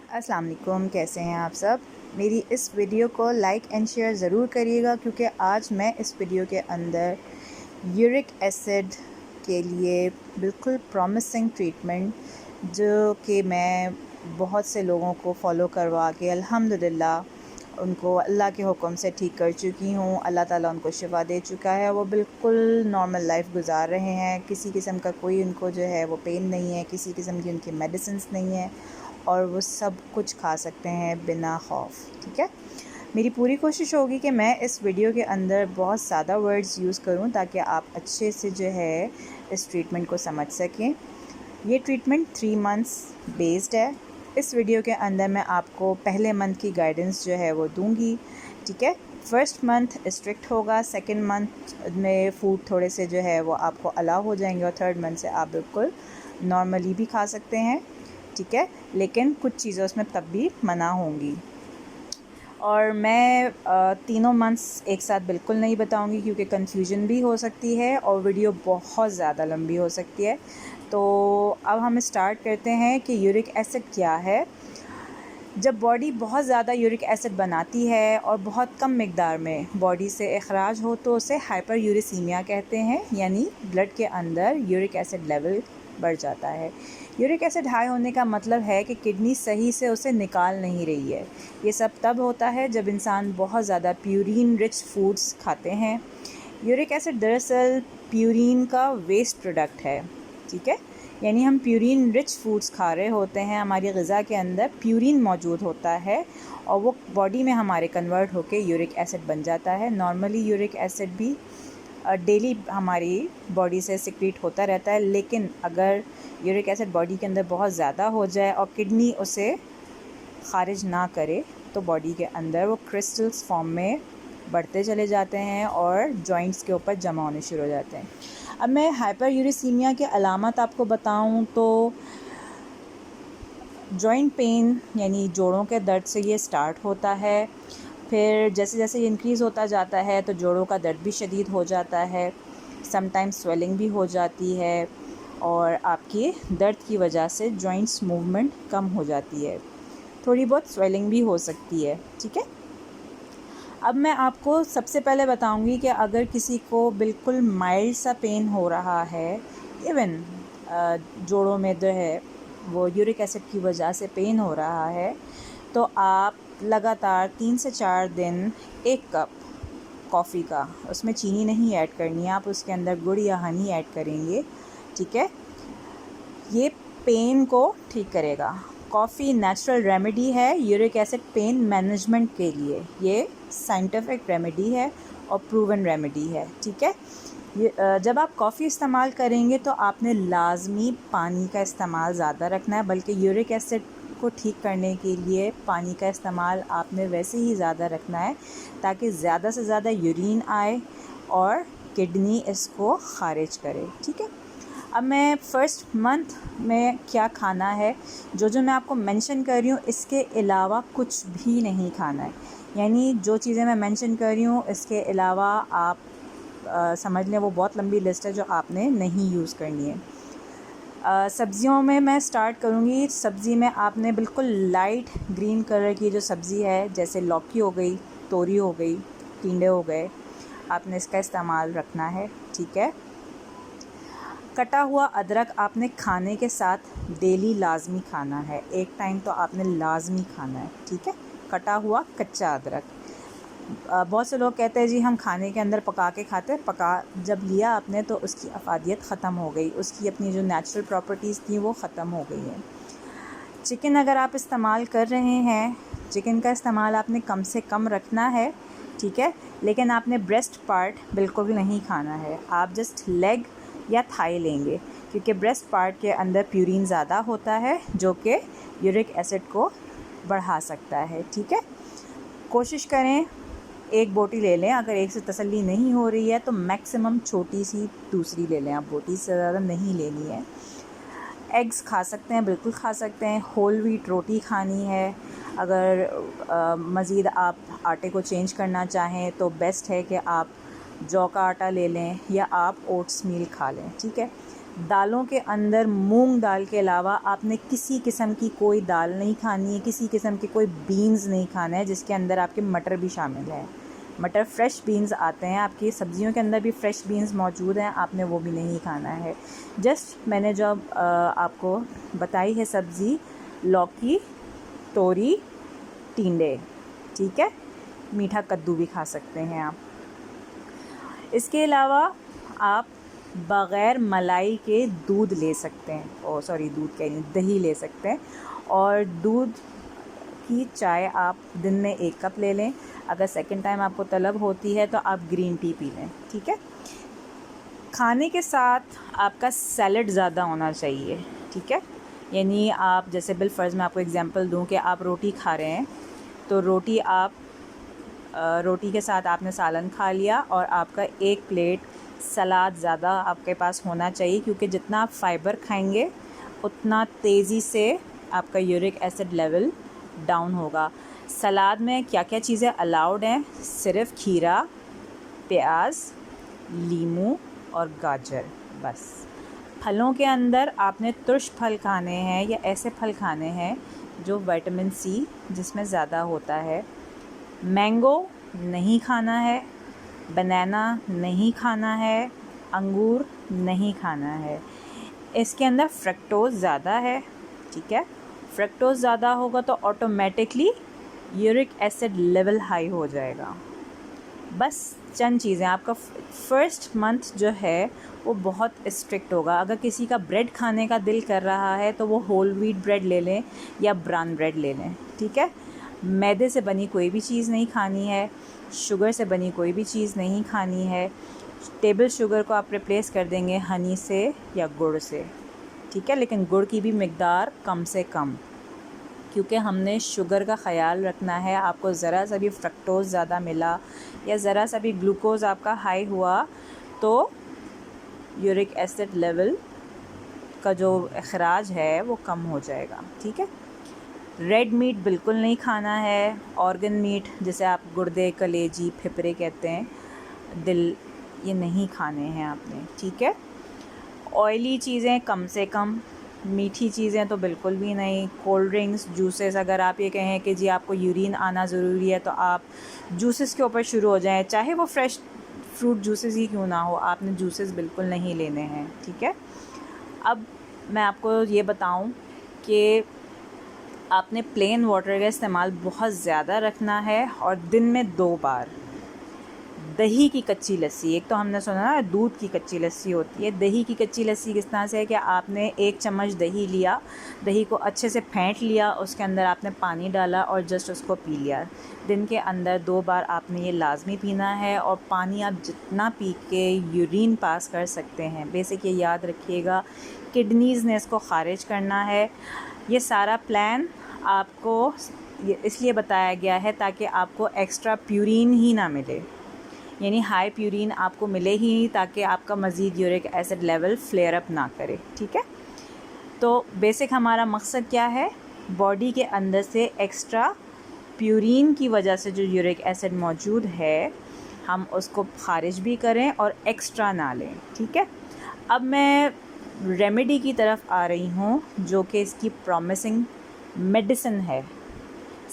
अस्सलाम वालेकुम, कैसे हैं आप सब। मेरी इस वीडियो को लाइक एंड शेयर ज़रूर करिएगा क्योंकि आज मैं इस वीडियो के अंदर यूरिक एसिड के लिए बिल्कुल प्रॉमिसिंग ट्रीटमेंट जो कि मैं बहुत से लोगों को फ़ॉलो करवा के अल्हम्दुलिल्लाह उनको अल्लाह के हुक्म से ठीक कर चुकी हूँ। अल्लाह ताला उनको शिफ़ा दे चुका है, वो बिल्कुल नॉर्मल लाइफ गुजार रहे हैं। किसी किस्म का कोई उनको जो है वो पेन नहीं है, किसी किस्म की उनकी मेडिसिन्स नहीं है और वो सब कुछ खा सकते हैं बिना खौफ। ठीक है, मेरी पूरी कोशिश होगी कि मैं इस वीडियो के अंदर बहुत ज़्यादा वर्ड्स यूज़ करूं ताकि आप अच्छे से जो है इस ट्रीटमेंट को समझ सकें। ये ट्रीटमेंट 3 मंथ्स बेस्ड है। इस वीडियो के अंदर मैं आपको पहले मंथ की गाइडेंस जो है वो दूंगी। ठीक है, फर्स्ट मंथ स्ट्रिक्ट होगा, सेकंड मंथ में फूड थोड़े से जो है वो आपको अलाउ हो जाएंगे और थर्ड मंथ से आप बिल्कुल नॉर्मली भी खा सकते हैं। ठीक है, लेकिन कुछ चीज़ें उसमें तब भी मना होंगी। और मैं तीनों मंथ्स एक साथ बिल्कुल नहीं बताऊंगी क्योंकि कन्फ्यूजन भी हो सकती है और वीडियो बहुत ज़्यादा लंबी हो सकती है। तो अब हम स्टार्ट करते हैं कि यूरिक एसिड क्या है। जब बॉडी बहुत ज़्यादा यूरिक एसिड बनाती है और बहुत कम मिक़दार में बॉडी से अखराज हो तो उसे हाइपर यूरिसीमिया कहते हैं, यानी ब्लड के अंदर यूरिक एसिड लेवल बढ़ जाता है। यूरिक एसिड हाई होने का मतलब है कि किडनी सही से उसे निकाल नहीं रही है। ये सब तब होता है जब इंसान बहुत ज़्यादा प्यूरिन रिच फूड्स खाते हैं। यूरिक एसिड दरअसल प्यूरिन का वेस्ट प्रोडक्ट है। ठीक है, यानी हम प्यूरिन रिच फूड्स खा रहे होते हैं, हमारी ग़िज़ा के अंदर प्यूरिन मौजूद होता है और वो बॉडी में हमारे कन्वर्ट होके यूरिक एसिड बन जाता है। नॉर्मली यूरिक एसिड भी डेली हमारी बॉडी से सिक्रीट होता रहता है, लेकिन अगर यूरिक एसिड बॉडी के अंदर बहुत ज़्यादा हो जाए और किडनी उसे ख़ारिज ना करे तो बॉडी के अंदर वो क्रिस्टल्स फॉर्म में बढ़ते चले जाते हैं और जॉइंट्स के ऊपर जमा होने शुरू हो जाते हैं। अब मैं हाइपर यूरिसीमिया के अलामत आपको बताऊं तो जॉइंट पेन यानी जोड़ों के दर्द से ये स्टार्ट होता है। फिर जैसे जैसे ये इंक्रीज़ होता जाता है तो जोड़ों का दर्द भी शदीद हो जाता है, समटाइम्स स्वेलिंग भी हो जाती है और आपकी दर्द की वजह से जॉइंट्स मूवमेंट कम हो जाती है, थोड़ी बहुत स्वेलिंग भी हो सकती है। ठीक है, अब मैं आपको सबसे पहले बताऊंगी कि अगर किसी को बिल्कुल माइल्ड सा पेन हो रहा है, इवन जोड़ों में जो है वो यूरिक एसिड की वजह से पेन हो रहा है, तो आप लगातार 3 से 4 दिन 1 कप कॉफ़ी का, उसमें चीनी नहीं ऐड करनी है, आप उसके अंदर गुड़ या हनी ऐड करेंगे। ठीक है, ये पेन को ठीक करेगा। कॉफ़ी नेचुरल रेमेडी है यूरिक एसिड पेन मैनेजमेंट के लिए, ये साइंटिफिक रेमेडी है और प्रूवन रेमेडी है। ठीक है, जब आप कॉफ़ी इस्तेमाल करेंगे तो आपने लाजमी पानी का इस्तेमाल ज़्यादा रखना है, बल्कि यूरिक एसिड को ठीक करने के लिए पानी का इस्तेमाल आपने वैसे ही ज़्यादा रखना है ताकि ज़्यादा से ज़्यादा यूरिन आए और किडनी इसको ख़ारिज करे। ठीक है, अब मैं फ़र्स्ट मंथ में क्या खाना है, जो मैं आपको मेंशन कर रही हूँ इसके अलावा कुछ भी नहीं खाना है। यानी जो चीज़ें मैं मेंशन कर रही हूँ इसके अलावा आप समझ लें वो बहुत लंबी लिस्ट है जो आपने नहीं यूज़ करनी है। सब्ज़ियों में मैं स्टार्ट करूँगी। सब्ज़ी में आपने बिल्कुल लाइट ग्रीन कलर की जो सब्ज़ी है, जैसे लौकी हो गई, तोरी हो गई, टिंडे हो गए, आपने इसका इस्तेमाल रखना है। ठीक है, कटा हुआ अदरक आपने खाने के साथ डेली लाजमी खाना है, एक टाइम तो आपने लाजमी खाना है। ठीक है, कटा हुआ कच्चा अदरक। बहुत से लोग कहते हैं जी हम खाने के अंदर पका के खाते हैं, पका जब लिया आपने तो उसकी अफादियत ख़त्म हो गई, उसकी अपनी जो नेचुरल प्रॉपर्टीज़ थी वो ख़त्म हो गई हैं। चिकन अगर आप इस्तेमाल कर रहे हैं, चिकन का इस्तेमाल आपने कम से कम रखना है। ठीक है, लेकिन आपने ब्रेस्ट पार्ट बिल्कुल नहीं खाना है, आप जस्ट लेग या थाई लेंगे क्योंकि ब्रेस्ट पार्ट के अंदर प्यूरिन ज़्यादा होता है जो कि यूरिक एसिड को बढ़ा सकता है। ठीक है, कोशिश करें एक बोटी ले लें, अगर एक से तसल्ली नहीं हो रही है तो मैक्सिमम छोटी सी दूसरी ले लें, आप बोटी से ज़्यादा नहीं लेनी है। एग्स खा सकते हैं, बिल्कुल खा सकते हैं। होल व्हीट रोटी खानी है। अगर मज़ीद आप आटे को चेंज करना चाहें तो बेस्ट है कि आप जौ का आटा ले लें या आप ओट्स मील खा लें। ठीक है, दालों के अंदर मूंग दाल के अलावा आपने किसी किस्म की कोई दाल नहीं खानी है, किसी किस्म के कोई बीन्स नहीं खाना है जिसके अंदर आपके मटर भी शामिल है। मटर फ्रेश बीन्स आते हैं, आपकी सब्जियों के अंदर भी फ्रेश बीन्स मौजूद हैं, आपने वो भी नहीं खाना है। जस्ट मैंने जो आपको बताई है सब्ज़ी, लौकी, तोरी, टिंडे, ठीक है। मीठा कद्दू भी खा सकते हैं आप। इसके अलावा आप बग़ैर मलाई के दूध ले सकते हैं, दूध कह रही, दही ले सकते हैं। और दूध की चाय आप दिन में 1 कप ले लें। अगर सेकंड टाइम आपको तलब होती है तो आप ग्रीन टी पी लें, ठीक है। खाने के साथ आपका सैलड ज़्यादा होना चाहिए, ठीक है। यानी आप जैसे बिलफ़र्ज़ मैं आपको एग्जांपल दूं कि आप रोटी खा रहे हैं, तो रोटी के साथ आपने सालन खा लिया और आपका 1 प्लेट सलाद ज़्यादा आपके पास होना चाहिए, क्योंकि जितना आप फ़ाइबर खाएंगे उतना तेज़ी से आपका यूरिक एसिड लेवल डाउन होगा। सलाद में क्या क्या चीज़ें अलाउड हैं? सिर्फ़ खीरा, प्याज, लीमू और गाजर, बस। फलों के अंदर आपने तुर्श फल खाने हैं या ऐसे फल खाने हैं जो विटामिन सी जिसमें ज़्यादा होता है। मैंगो नहीं खाना है, बनाना नहीं खाना है, अंगूर नहीं खाना है। इसके अंदर फ्रक्टोज़ ज़्यादा है, ठीक है। फ्रक्टोज़ ज़्यादा होगा तो automatically uric acid level high हो जाएगा। बस चंद चीज़ें, आपका फर्स्ट मंथ जो है वो बहुत स्ट्रिक्ट होगा। अगर किसी का ब्रेड खाने का दिल कर रहा है तो वो होल व्हीट ब्रेड ले लें या ब्राउन ब्रेड ले लें, ठीक है। मैदे से बनी कोई भी चीज़ नहीं खानी है, शुगर से बनी कोई भी चीज़ नहीं खानी है। टेबल शुगर को आप रिप्लेस कर देंगे हनी से या गुड़ से, ठीक है। लेकिन गुड़ की भी मिक़दार कम से कम, क्योंकि हमने शुगर का ख़याल रखना है। आपको ज़रा सा भी फ्रक्टोज़ ज़्यादा मिला या ज़रा सा भी ग्लूकोज़ आपका हाई हुआ तो यूरिक एसिड लेवल का जो अखराज है वो कम हो जाएगा, ठीक है। रेड मीट बिल्कुल नहीं खाना है। ऑर्गन मीट जिसे आप गुर्दे, कलेजी, फेफड़े कहते हैं, दिल, ये नहीं खाने हैं आपने, ठीक है। ऑयली चीज़ें कम से कम, मीठी चीज़ें तो बिल्कुल भी नहीं। कोल्ड ड्रिंक्स, जूसेस, अगर आप ये कहें कि जी आपको यूरिन आना ज़रूरी है तो आप जूसेस के ऊपर शुरू हो जाएं, चाहे वो फ्रेश फ्रूट जूसेस ही क्यों ना हो, आपने जूसेस बिल्कुल नहीं लेने हैं, ठीक है। अब मैं आपको ये बताऊं कि आपने प्लेन वाटर का इस्तेमाल बहुत ज़्यादा रखना है और दिन में 2 बार। दही की कच्ची लस्सी, एक तो हमने सुना ना दूध की कच्ची लस्सी होती है, दही की कच्ची लस्सी किस तरह से है कि आपने 1 चम्मच दही लिया, दही को अच्छे से फेंट लिया, उसके अंदर आपने पानी डाला और जस्ट उसको पी लिया। दिन के अंदर 2 बार आपने ये लाजमी पीना है। और पानी आप जितना पी के यूरिन पास कर सकते हैं, बेसिक ये याद रखिएगा, किडनीज़ ने इसको ख़ारिज करना है। ये सारा प्लान आपको इसलिए बताया गया है ताकि आपको एक्स्ट्रा प्यूरिन ही ना मिले, यानी हाई प्यूरिन आपको मिले ही नहीं, ताकि आपका मज़ीद uric acid level flare up ना करे, ठीक है। तो बेसिक हमारा मकसद क्या है? बॉडी के अंदर से एक्स्ट्रा प्यूरिन की वजह से जो यूरिक एसिड मौजूद है हम उसको ख़ारिज भी करें और एक्स्ट्रा ना लें, ठीक है। अब मैं रेमेडी की तरफ आ रही हूँ जो कि इसकी प्रॉमिसिंग मेडिसिन है,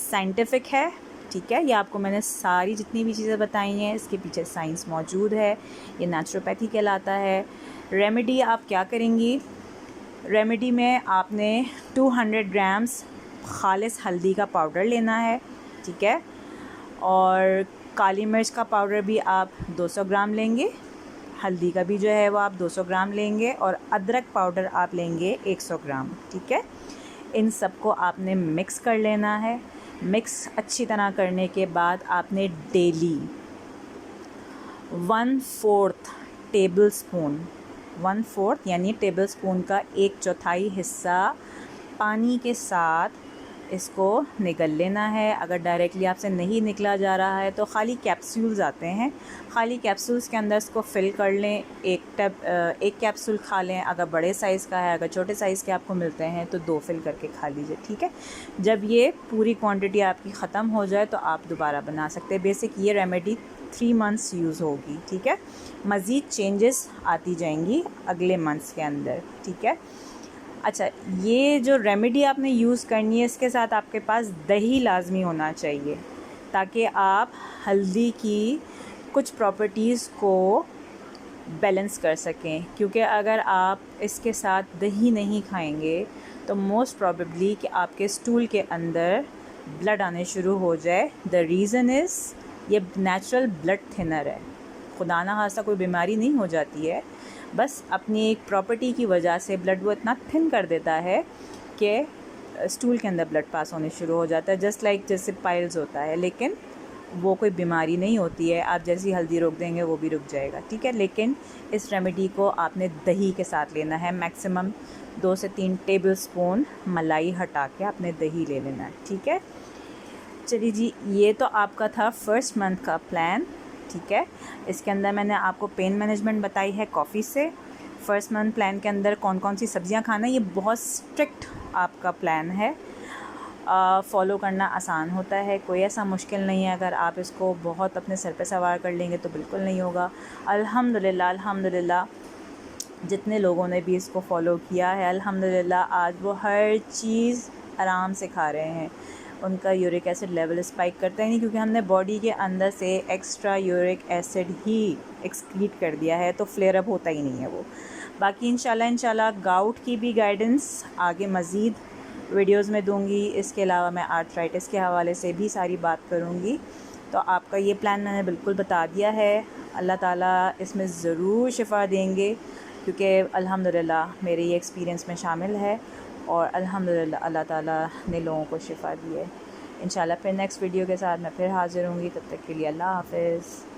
साइंटिफिक है, ठीक है। ये आपको मैंने सारी जितनी भी चीज़ें बताई हैं इसके पीछे साइंस मौजूद है, ये नेचुरोपैथी कहलाता है। रेमेडी आप क्या करेंगी? रेमेडी में आपने 200 ग्राम्स खालिस हल्दी का पाउडर लेना है, ठीक है। और काली मिर्च का पाउडर भी आप 200 ग्राम लेंगे, हल्दी का भी जो है वो आप 200 ग्राम लेंगे और अदरक पाउडर आप लेंगे 100 ग्राम, ठीक है। इन सबको आपने मिक्स कर लेना है। मिक्स अच्छी तरह करने के बाद आपने डेली 1/4 टेबल स्पून, 1/4 यानी टेबल स्पून का 1/4 हिस्सा पानी के साथ इसको निगल लेना है। अगर डायरेक्टली आपसे नहीं निकला जा रहा है तो खाली कैप्सूल्स आते हैं, खाली कैप्सूल्स के अंदर इसको फ़िल कर लें। एक कैप्सूल खा लें अगर बड़े साइज़ का है, अगर छोटे साइज़ के आपको मिलते हैं तो 2 फ़िल करके खा लीजिए, ठीक है। जब ये पूरी क्वांटिटी आपकी ख़त्म हो जाए तो आप दोबारा बना सकते हैं। बेसिक ये रेमेडी 3 मंथ्स यूज़ होगी, ठीक है। मज़ीद चेंजेस आती जाएंगी अगले मंथ्स के अंदर, ठीक है। अच्छा, ये जो रेमेडी आपने यूज़ करनी है इसके साथ आपके पास दही लाजमी होना चाहिए, ताकि आप हल्दी की कुछ प्रॉपर्टीज़ को बैलेंस कर सकें। क्योंकि अगर आप इसके साथ दही नहीं खाएंगे तो मोस्ट प्रॉबेबली कि आपके स्टूल के अंदर ब्लड आने शुरू हो जाए। द रीज़न इज़ ये नेचुरल ब्लड थिनर है। खुदा ना खास्ता कोई बीमारी नहीं हो जाती है, बस अपनी एक प्रॉपर्टी की वजह से ब्लड वो इतना थिन कर देता है कि स्टूल के अंदर ब्लड पास होने शुरू हो जाता है, जस्ट लाइक जैसे पाइल्स होता है। लेकिन वो कोई बीमारी नहीं होती है, आप जैसी हल्दी रोक देंगे वो भी रुक जाएगा, ठीक है। लेकिन इस रेमेडी को आपने दही के साथ लेना है। मैक्सिमम 2 से 3 टेबल स्पून मलाई हटा के आपने दही ले लेना है, ठीक है। चलिए जी, ये तो आपका था फर्स्ट मंथ का प्लान, ठीक है। इसके अंदर मैंने आपको पेन मैनेजमेंट बताई है कॉफ़ी से। फर्स्ट मंथ प्लान के अंदर कौन कौन सी सब्ज़ियाँ खाना है, ये बहुत स्ट्रिक्ट आपका प्लान है। फ़ॉलो करना आसान होता है, कोई ऐसा मुश्किल नहीं है। अगर आप इसको बहुत अपने सर पे सवार कर लेंगे तो बिल्कुल नहीं होगा। अल्हम्दुलिल्लाह अल्हम्दुलिल्लाह जितने लोगों ने भी इसको फ़ॉलो किया है, अल्हम्दुलिल्लाह आज वो हर चीज़ आराम से खा रहे हैं। उनका यूरिक एसिड लेवल स्पाइक करता ही नहीं, क्योंकि हमने बॉडी के अंदर से एक्स्ट्रा यूरिक एसिड ही एक्सक्रीट कर दिया है, तो फ्लेयर अप होता ही नहीं है वो। बाकी इंशाल्लाह गाउट की भी गाइडेंस आगे मज़ीद वीडियोस में दूंगी। इसके अलावा मैं आर्थराइटिस के हवाले से भी सारी बात करूंगी। तो आपका ये प्लान मैंने बिल्कुल बता दिया है। अल्लाह ताला इसमें ज़रूर शिफ़ा देंगे, क्योंकि अल्हम्दुलिल्लाह मेरे ये एक्सपीरियंस में शामिल है और अल्हम्दुलिल्लाह अल्लाह ताला ने लोगों को शिफ़ा दी है। इंशाल्लाह फिर नेक्स्ट वीडियो के साथ मैं फिर हाज़िर होंगी। तब तक के लिए अल्लाह हाफ़िज़।